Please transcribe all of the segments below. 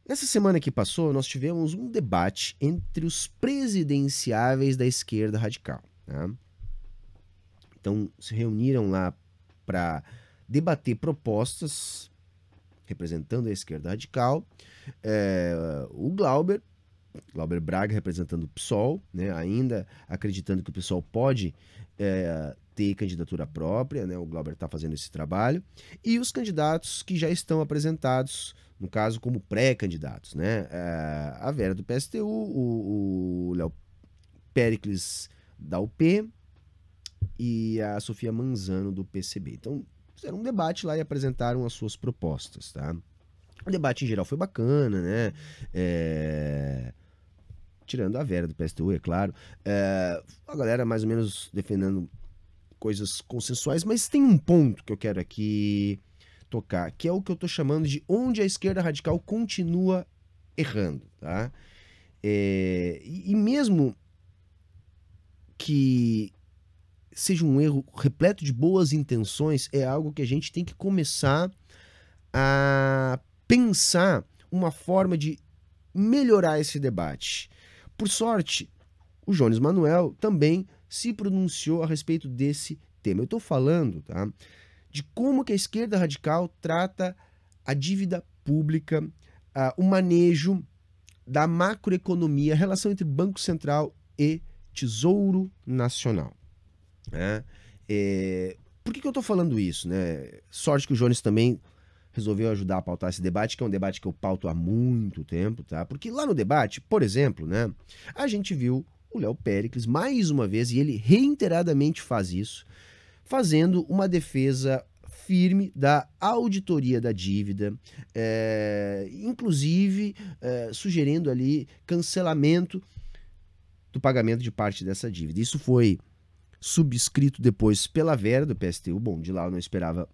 Nessa semana que passou, nós tivemos um debate entre os presidenciáveis da esquerda radical, né? Então, se reuniram lá para debater propostas representando a esquerda radical. O Glauber Braga representando o PSOL, né? Ainda acreditando que o PSOL pode ter candidatura própria, né? O Glauber está fazendo esse trabalho. E os candidatos que já estão apresentados, no caso, como pré-candidatos, né? A Vera do PSTU, o Léo Péricles da UP e a Sofia Manzano do PCB. Então, fizeram um debate lá e apresentaram as suas propostas, tá? O debate em geral foi bacana, né? Tirando a Vera do PSTU, é claro. A galera mais ou menos defendendo coisas consensuais, mas tem um ponto que eu quero aqui tocar, que é o que eu tô chamando de onde a esquerda radical continua errando, tá? E mesmo que seja um erro repleto de boas intenções, é algo que a gente tem que começar a pensar uma forma de melhorar esse debate. Por sorte, o Jones Manuel também se pronunciou a respeito desse tema. Eu estou falando, tá, de como que a esquerda radical trata a dívida pública, o manejo da macroeconomia, a relação entre Banco Central e Tesouro Nacional. Né? Por que eu estou falando isso? Né? Sorte que o Jones também resolveu ajudar a pautar esse debate, que é um debate que eu pauto há muito tempo, tá? Porque lá no debate, por exemplo, né, a gente viu o Léo Péricles mais uma vez, e ele reiteradamente faz isso, fazendo uma defesa firme da auditoria da dívida, inclusive sugerindo ali cancelamento do pagamento de parte dessa dívida. Isso foi subscrito depois pela Vera do PSTU. Bom, de lá eu não esperava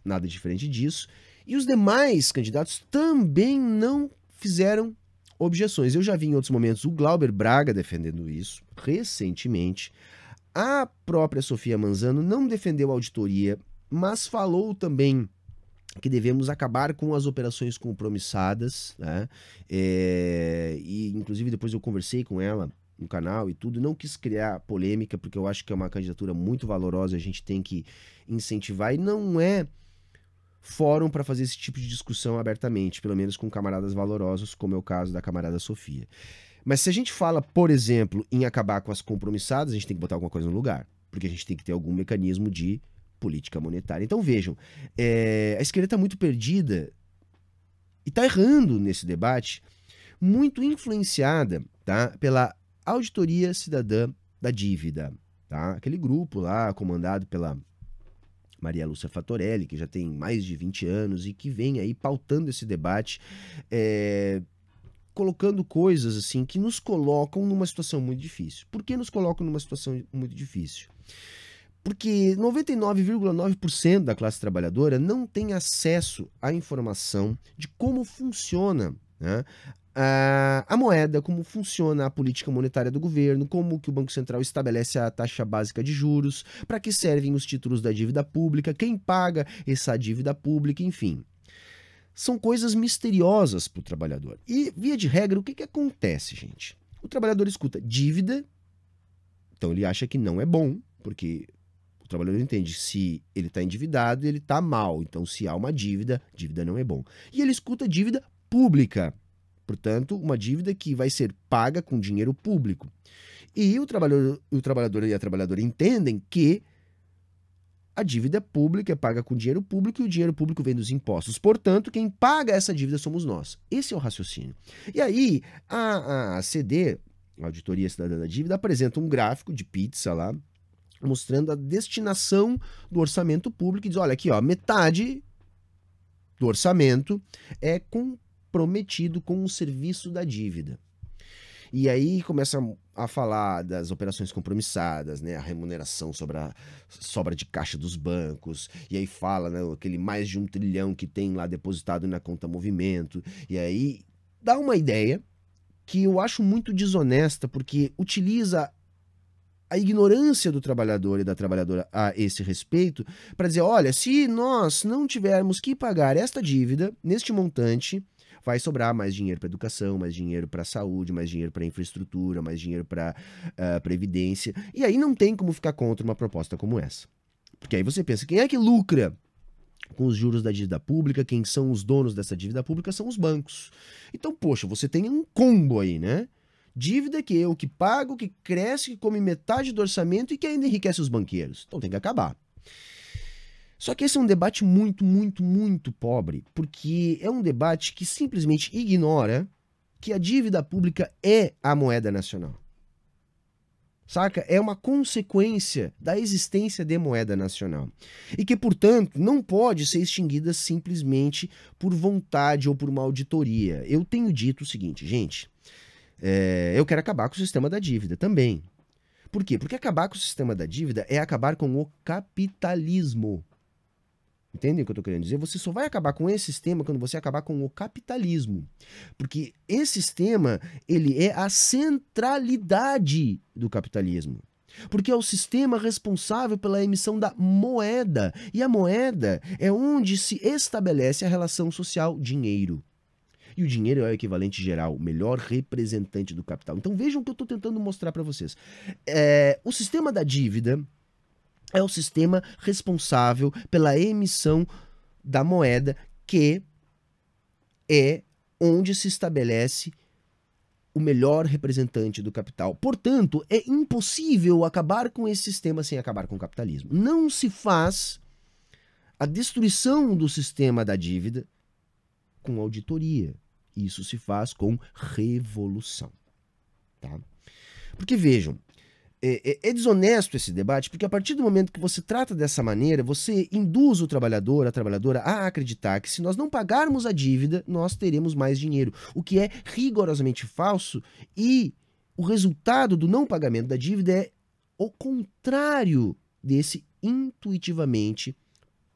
nada diferente disso. E os demais candidatos também não fizeram objeções. Eu já vi em outros momentos o Glauber Braga defendendo isso, recentemente. A própria Sofia Manzano não defendeu a auditoria, mas falou também que devemos acabar com as operações compromissadas, né? E inclusive depois eu conversei com ela no canal e tudo, não quis criar polêmica, porque eu acho que é uma candidatura muito valorosa, a gente tem que incentivar, e não é fórum para fazer esse tipo de discussão abertamente, pelo menos com camaradas valorosos, como é o caso da camarada Sofia. Mas se a gente fala, por exemplo, em acabar com as compromissadas, a gente tem que botar alguma coisa no lugar, porque a gente tem que ter algum mecanismo de política monetária. Então vejam, a esquerda está muito perdida e está errando nesse debate, muito influenciada, tá, pela Auditoria Cidadã da Dívida, tá? Aquele grupo lá comandado pela Maria Lúcia Fatorelli, que já tem mais de 20 anos e que vem aí pautando esse debate, colocando coisas assim que nos colocam numa situação muito difícil. Por que nos colocam numa situação muito difícil? Porque 99,9% da classe trabalhadora não tem acesso à informação de como funciona, né, a moeda, como funciona a política monetária do governo, como que o Banco Central estabelece a taxa básica de juros, para que servem os títulos da dívida pública, quem paga essa dívida pública, enfim. São coisas misteriosas para o trabalhador. E, via de regra, o que acontece, gente? O trabalhador escuta dívida, então ele acha que não é bom, porque o trabalhador entende que se ele está endividado, ele está mal. Então, se há uma dívida, dívida não é bom. E ele escuta dívida pública. Portanto, uma dívida que vai ser paga com dinheiro público. E o trabalhador e a trabalhadora entendem que a dívida pública é paga com dinheiro público e o dinheiro público vem dos impostos. Portanto, quem paga essa dívida somos nós. Esse é o raciocínio. E aí, a CD, a Auditoria Cidadã da Dívida, apresenta um gráfico de pizza lá, mostrando a destinação do orçamento público e diz, olha aqui, ó, metade do orçamento é comprometido com o serviço da dívida. E aí começa a falar das operações compromissadas, né, a remuneração sobre a sobra de caixa dos bancos, e aí fala, né, aquele mais de 1 trilhão que tem lá depositado na conta movimento, e aí dá uma ideia que eu acho muito desonesta, porque utiliza a ignorância do trabalhador e da trabalhadora a esse respeito para dizer, olha, se nós não tivermos que pagar esta dívida, neste montante, vai sobrar mais dinheiro para educação, mais dinheiro para saúde, mais dinheiro para infraestrutura, mais dinheiro para previdência. E aí não tem como ficar contra uma proposta como essa. Porque aí você pensa, quem é que lucra com os juros da dívida pública? Quem são os donos dessa dívida pública são os bancos. Então, poxa, você tem um combo aí, né? Dívida que eu que pago, que cresce, que come metade do orçamento e que ainda enriquece os banqueiros. Então tem que acabar. Só que esse é um debate muito, muito, muito pobre, porque é um debate que simplesmente ignora que a dívida pública é a moeda nacional. Saca? É uma consequência da existência de moeda nacional. E que, portanto, não pode ser extinguida simplesmente por vontade ou por uma auditoria. Eu tenho dito o seguinte, gente, eu quero acabar com o sistema da dívida também. Por quê? Porque acabar com o sistema da dívida é acabar com o capitalismo. Entendem o que eu estou querendo dizer? Você só vai acabar com esse sistema quando você acabar com o capitalismo. Porque esse sistema, ele é a centralidade do capitalismo. Porque é o sistema responsável pela emissão da moeda. E a moeda é onde se estabelece a relação social dinheiro. E o dinheiro é o equivalente geral, o melhor representante do capital. Então vejam o que eu estou tentando mostrar para vocês. O sistema da dívida é o sistema responsável pela emissão da moeda, que é onde se estabelece o melhor representante do capital. Portanto, é impossível acabar com esse sistema sem acabar com o capitalismo. Não se faz a destruição do sistema da dívida com auditoria. Isso se faz com revolução. Tá? Porque vejam, é desonesto esse debate, porque a partir do momento que você trata dessa maneira, você induz o trabalhador, a trabalhadora a acreditar que se nós não pagarmos a dívida, nós teremos mais dinheiro, o que é rigorosamente falso, e o resultado do não pagamento da dívida é o contrário desse intuitivamente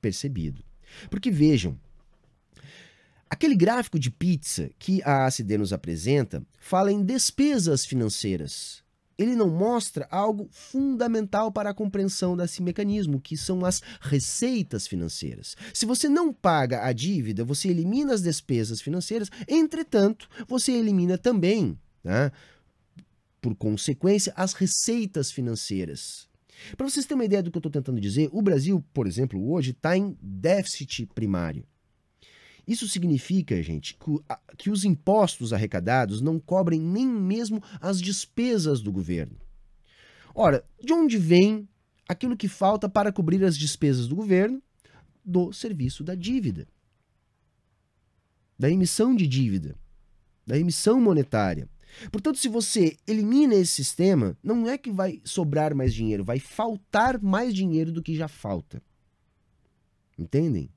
percebido. Porque vejam, aquele gráfico de pizza que a ACD nos apresenta fala em despesas financeiras. Ele não mostra algo fundamental para a compreensão desse mecanismo, que são as receitas financeiras. Se você não paga a dívida, você elimina as despesas financeiras, entretanto, você elimina também, né, por consequência, as receitas financeiras. Para vocês terem uma ideia do que eu estou tentando dizer, o Brasil, por exemplo, hoje está em déficit primário. Isso significa, gente, que os impostos arrecadados não cobrem nem mesmo as despesas do governo. Ora, de onde vem aquilo que falta para cobrir as despesas do governo? Do serviço da dívida, da emissão de dívida, da emissão monetária. Portanto, se você elimina esse sistema, não é que vai sobrar mais dinheiro, vai faltar mais dinheiro do que já falta. Entendem?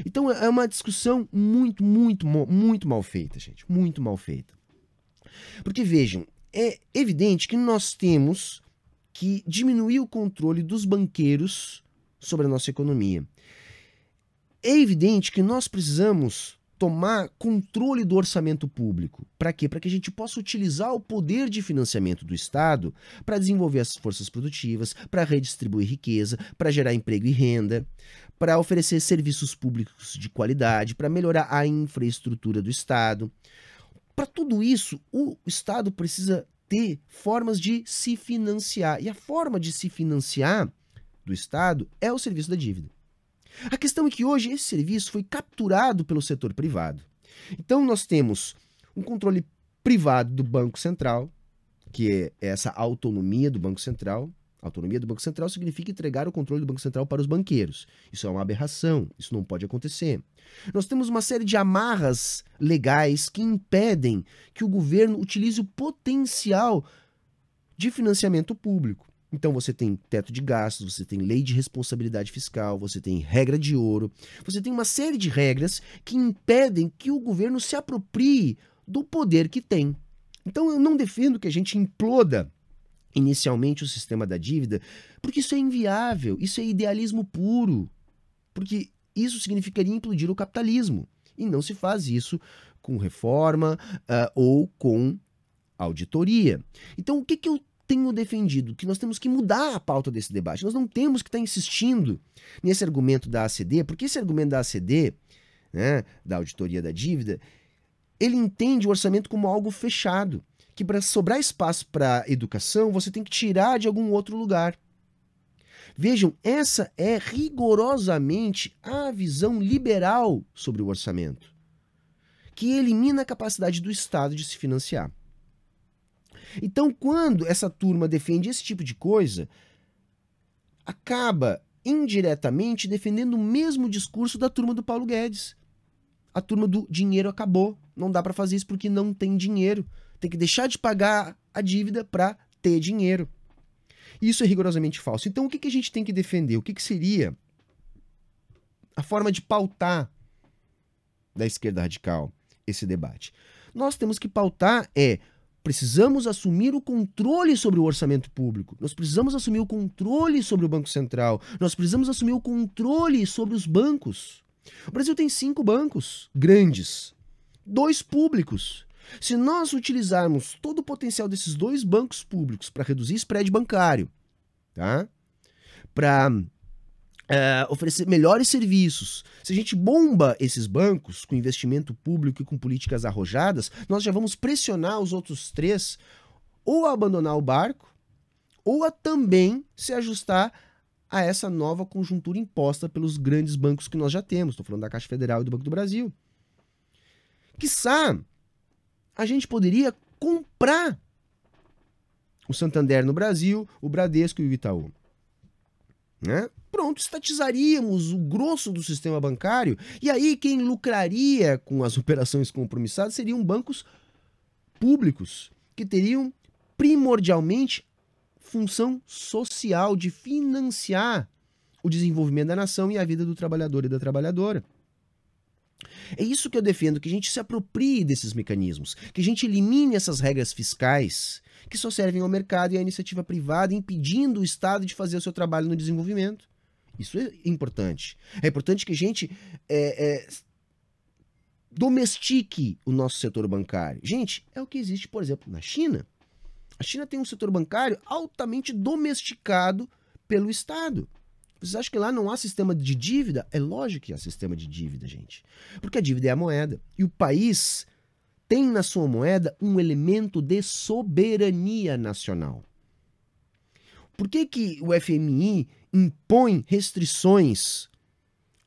Então é uma discussão muito, muito, muito mal feita, gente. Muito mal feita. Porque vejam, é evidente que nós temos que diminuir o controle dos banqueiros sobre a nossa economia. É evidente que nós precisamos tomar controle do orçamento público. Para quê? Para que a gente possa utilizar o poder de financiamento do Estado para desenvolver as forças produtivas, para redistribuir riqueza, para gerar emprego e renda, para oferecer serviços públicos de qualidade, para melhorar a infraestrutura do Estado. Para tudo isso, o Estado precisa ter formas de se financiar. E a forma de se financiar do Estado é o serviço da dívida. A questão é que hoje esse serviço foi capturado pelo setor privado. Então nós temos um controle privado do Banco Central, que é essa autonomia do Banco Central. A autonomia do Banco Central significa entregar o controle do Banco Central para os banqueiros. Isso é uma aberração, isso não pode acontecer. Nós temos uma série de amarras legais que impedem que o governo utilize o potencial de financiamento público. Então você tem teto de gastos, você tem lei de responsabilidade fiscal, você tem regra de ouro, você tem uma série de regras que impedem que o governo se aproprie do poder que tem. Então eu não defendo que a gente imploda inicialmente o sistema da dívida, porque isso é inviável, isso é idealismo puro, porque isso significaria implodir o capitalismo. E não se faz isso com reforma ou com auditoria. Então o que eu tenho defendido? Que nós temos que mudar a pauta desse debate. Nós não temos que estar insistindo nesse argumento da ACD, porque esse argumento da ACD, né, da auditoria da dívida, ele entende o orçamento como algo fechado, que para sobrar espaço para educação, você tem que tirar de algum outro lugar. Vejam, essa é rigorosamente a visão liberal sobre o orçamento, que elimina a capacidade do Estado de se financiar. Então, quando essa turma defende esse tipo de coisa, acaba indiretamente defendendo o mesmo discurso da turma do Paulo Guedes. A turma do dinheiro acabou, não dá para fazer isso porque não tem dinheiro. Tem que deixar de pagar a dívida para ter dinheiro. Isso é rigorosamente falso. Então, o que a gente tem que defender? O que seria a forma de pautar da esquerda radical esse debate? Nós temos que pautar precisamos assumir o controle sobre o orçamento público. Nós precisamos assumir o controle sobre o Banco Central. Nós precisamos assumir o controle sobre os bancos. O Brasil tem 5 bancos grandes, 2 públicos. Se nós utilizarmos todo o potencial desses 2 bancos públicos para reduzir spread bancário, tá? Para oferecer melhores serviços, se a gente bomba esses bancos com investimento público e com políticas arrojadas, nós já vamos pressionar os outros 3 ou a abandonar o barco ou a também se ajustar a essa nova conjuntura imposta pelos grandes bancos que nós já temos. Estou falando da Caixa Federal e do Banco do Brasil. Quiçá, a gente poderia comprar o Santander no Brasil, o Bradesco e o Itaú. Né? Pronto, estatizaríamos o grosso do sistema bancário e aí quem lucraria com as operações compromissadas seriam bancos públicos, que teriam primordialmente função social de financiar o desenvolvimento da nação e a vida do trabalhador e da trabalhadora. É isso que eu defendo, que a gente se aproprie desses mecanismos, que a gente elimine essas regras fiscais que só servem ao mercado e à iniciativa privada, impedindo o Estado de fazer o seu trabalho no desenvolvimento. Isso é importante. É importante que a gente domestique o nosso setor bancário. Gente, é o que existe, por exemplo, na China. A China tem um setor bancário altamente domesticado pelo Estado. Vocês acham que lá não há sistema de dívida? É lógico que há sistema de dívida, gente. Porque a dívida é a moeda. E o país tem na sua moeda um elemento de soberania nacional. Por que o FMI impõe restrições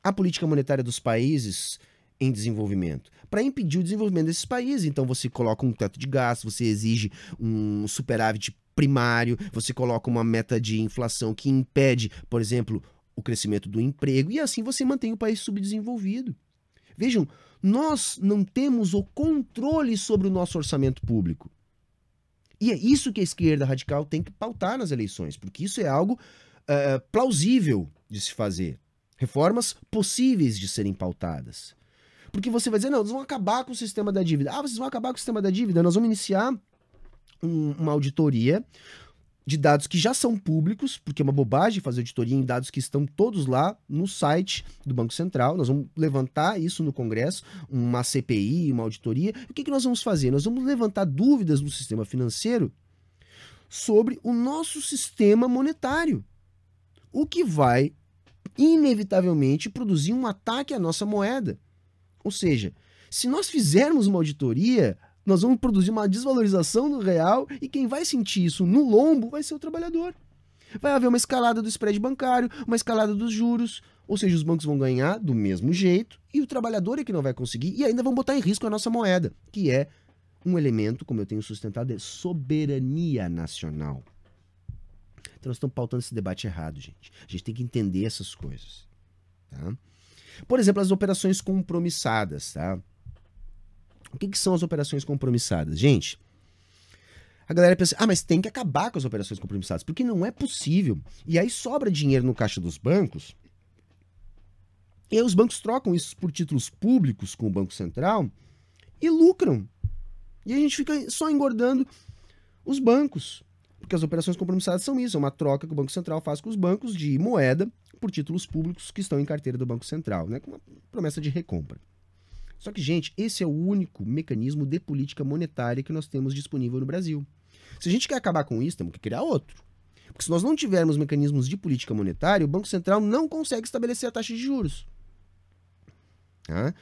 à política monetária dos países em desenvolvimento? Para impedir o desenvolvimento desses países. Então você coloca um teto de gastos, você exige um superávit primário, você coloca uma meta de inflação que impede, por exemplo, o crescimento do emprego, e assim você mantém o país subdesenvolvido. Vejam, nós não temos o controle sobre o nosso orçamento público. E é isso que a esquerda radical tem que pautar nas eleições, porque isso é algo plausível de se fazer. Reformas possíveis de serem pautadas. Porque você vai dizer, não, nós vamos acabar com o sistema da dívida. Ah, vocês vão acabar com o sistema da dívida? Nós vamos iniciar uma auditoria de dados que já são públicos, porque é uma bobagem fazer auditoria em dados que estão todos lá no site do Banco Central. Nós vamos levantar isso no Congresso, uma CPI, uma auditoria. O que nós vamos fazer? Nós vamos levantar dúvidas no sistema financeiro sobre o nosso sistema monetário, o que vai, inevitavelmente, produzir um ataque à nossa moeda. Ou seja, se nós fizermos uma auditoria, nós vamos produzir uma desvalorização do real e quem vai sentir isso no lombo vai ser o trabalhador. Vai haver uma escalada do spread bancário, uma escalada dos juros, ou seja, os bancos vão ganhar do mesmo jeito e o trabalhador é que não vai conseguir e ainda vão botar em risco a nossa moeda, que é um elemento, como eu tenho sustentado, é soberania nacional. Então nós estamos pautando esse debate errado, gente. A gente tem que entender essas coisas. Tá? Por exemplo, as operações compromissadas, tá? O que são as operações compromissadas? Gente, a galera pensa, mas tem que acabar com as operações compromissadas, porque não é possível. E aí sobra dinheiro no caixa dos bancos, e aí os bancos trocam isso por títulos públicos com o Banco Central e lucram. E a gente fica só engordando os bancos, porque as operações compromissadas são isso, é uma troca que o Banco Central faz com os bancos de moeda por títulos públicos que estão em carteira do Banco Central, né, com uma promessa de recompra. Só que, gente, esse é o único mecanismo de política monetária que nós temos disponível no Brasil. Se a gente quer acabar com isso, temos que criar outro. Porque se nós não tivermos mecanismos de política monetária, o Banco Central não consegue estabelecer a taxa de juros. Tá?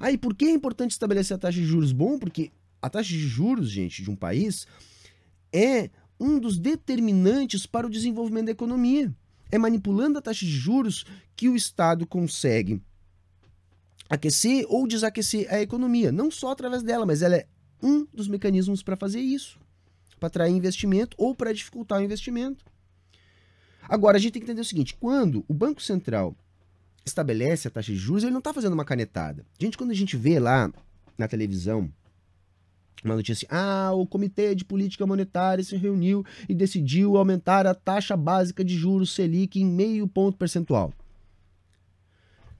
Aí, por que é importante estabelecer a taxa de juros? Bom, porque a taxa de juros, gente, de um país é um dos determinantes para o desenvolvimento da economia. É manipulando a taxa de juros que o Estado consegue aquecer ou desaquecer a economia. Não só através dela, mas ela é um dos mecanismos para fazer isso. Para atrair investimento ou para dificultar o investimento. Agora, a gente tem que entender o seguinte, quando o Banco Central estabelece a taxa de juros, ele não está fazendo uma canetada. Quando a gente vê lá na televisão uma notícia assim, o Comitê de Política Monetária se reuniu e decidiu aumentar a taxa básica de juros Selic em 0,5 ponto percentual.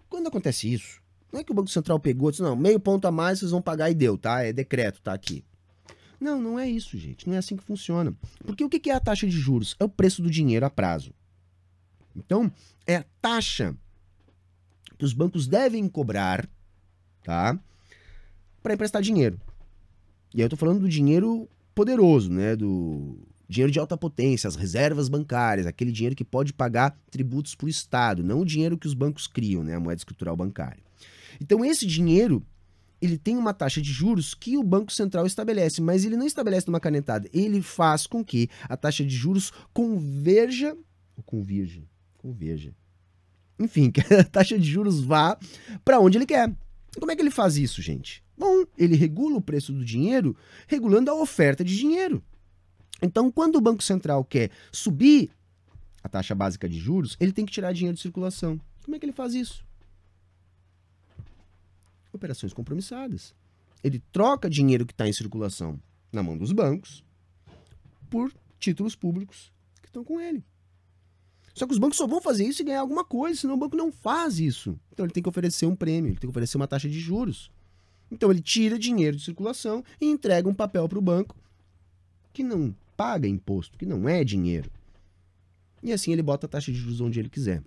Quando acontece isso, não é que o Banco Central pegou e disse, não, 0,5 ponto a mais vocês vão pagar e deu, tá? É decreto, tá aqui. Não, não é isso, gente. Não é assim que funciona. Porque o que é a taxa de juros? É o preço do dinheiro a prazo. Então, é a taxa que os bancos devem cobrar, tá? Para emprestar dinheiro. E aí eu tô falando do dinheiro poderoso, né? Do dinheiro de alta potência, as reservas bancárias, aquele dinheiro que pode pagar tributos para o Estado, não o dinheiro que os bancos criam, né? A moeda escritural bancária. Então, esse dinheiro, ele tem uma taxa de juros que o Banco Central estabelece, mas ele não estabelece numa canetada. Ele faz com que a taxa de juros converja. Enfim, que a taxa de juros vá para onde ele quer. Como é que ele faz isso, gente? Bom, ele regula o preço do dinheiro regulando a oferta de dinheiro. Então, quando o Banco Central quer subir a taxa básica de juros, ele tem que tirar dinheiro de circulação. Como é que ele faz isso? Operações compromissadas. Ele troca dinheiro que está em circulação na mão dos bancos por títulos públicos que estão com ele. Só que os bancos só vão fazer isso e ganhar alguma coisa, senão o banco não faz isso. Então ele tem que oferecer um prêmio, ele tem que oferecer uma taxa de juros. Então ele tira dinheiro de circulação e entrega um papel para o banco que não paga imposto, que não é dinheiro. E assim ele bota a taxa de juros onde ele quiser.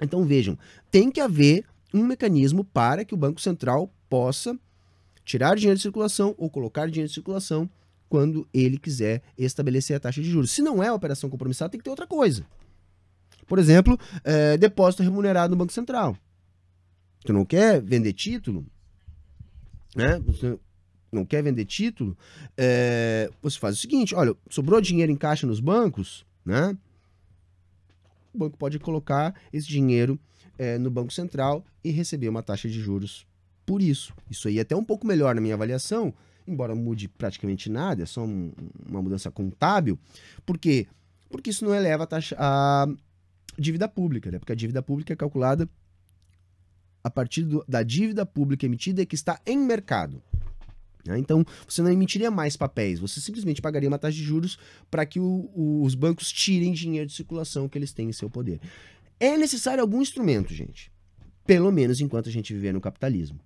Então vejam, tem que haver um mecanismo para que o Banco Central possa tirar dinheiro de circulação ou colocar dinheiro de circulação quando ele quiser estabelecer a taxa de juros. Se não é operação compromissada, tem que ter outra coisa. Por exemplo, depósito remunerado no Banco Central. Tu não quer vender título, né? Você não quer vender título, você faz o seguinte, olha, sobrou dinheiro em caixa nos bancos, né? O banco pode colocar esse dinheiro no Banco Central e receber uma taxa de juros por isso. Isso aí é até um pouco melhor na minha avaliação, embora mude praticamente nada, é só uma mudança contábil. Por quê? Porque isso não eleva a dívida pública, né? Porque a dívida pública é calculada a partir da dívida pública emitida que está em mercado. Né? Então, você não emitiria mais papéis, você simplesmente pagaria uma taxa de juros para que os bancos tirem dinheiro de circulação que eles têm em seu poder. É necessário algum instrumento, gente. Pelo menos enquanto a gente viver no capitalismo.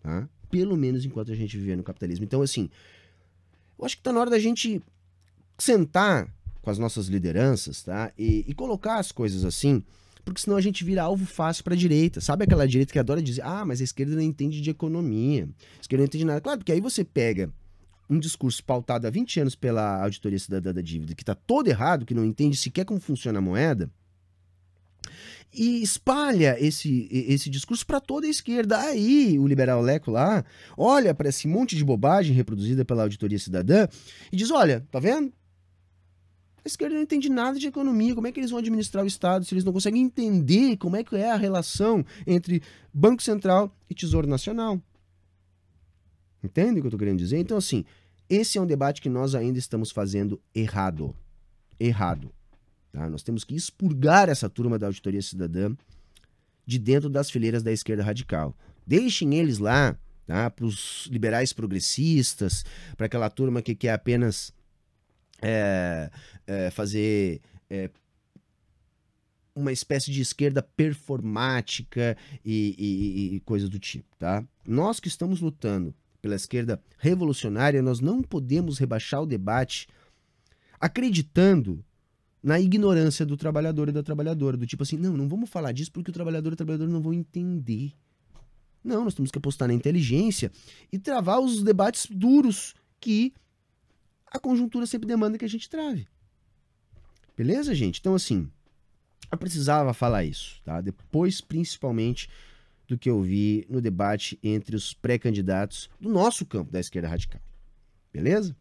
Tá? Pelo menos enquanto a gente viver no capitalismo. Então, assim, eu acho que está na hora da gente sentar com as nossas lideranças, tá? E colocar as coisas assim, porque senão a gente vira alvo fácil para a direita. Sabe aquela direita que adora dizer, mas a esquerda não entende de economia, a esquerda não entende nada. Claro, porque aí você pega um discurso pautado há 20 anos pela Auditoria Cidadã da Dívida, que está todo errado, que não entende sequer como funciona a moeda, e espalha esse discurso para toda a esquerda. Aí o liberal Leco lá olha para esse monte de bobagem reproduzida pela Auditoria Cidadã e diz, olha, tá vendo? A esquerda não entende nada de economia, como é que eles vão administrar o Estado se eles não conseguem entender como é que é a relação entre Banco Central e Tesouro Nacional? Entende o que eu estou querendo dizer? Então, assim, esse é um debate que nós ainda estamos fazendo errado. Errado. Tá? Nós temos que expurgar essa turma da Auditoria Cidadã de dentro das fileiras da esquerda radical. Deixem eles lá, tá? Para os liberais progressistas, para aquela turma que quer apenas fazer uma espécie de esquerda performática e coisa do tipo, tá? Nós que estamos lutando pela esquerda revolucionária, nós não podemos rebaixar o debate acreditando na ignorância do trabalhador e da trabalhadora, do tipo assim, não vamos falar disso porque o trabalhador e a trabalhadora não vão entender. Não, nós temos que apostar na inteligência e travar os debates duros que a conjuntura sempre demanda que a gente trave. Beleza, gente? Então, assim, eu precisava falar isso, tá? Depois, principalmente, do que eu vi no debate entre os pré-candidatos do nosso campo da esquerda radical. Beleza?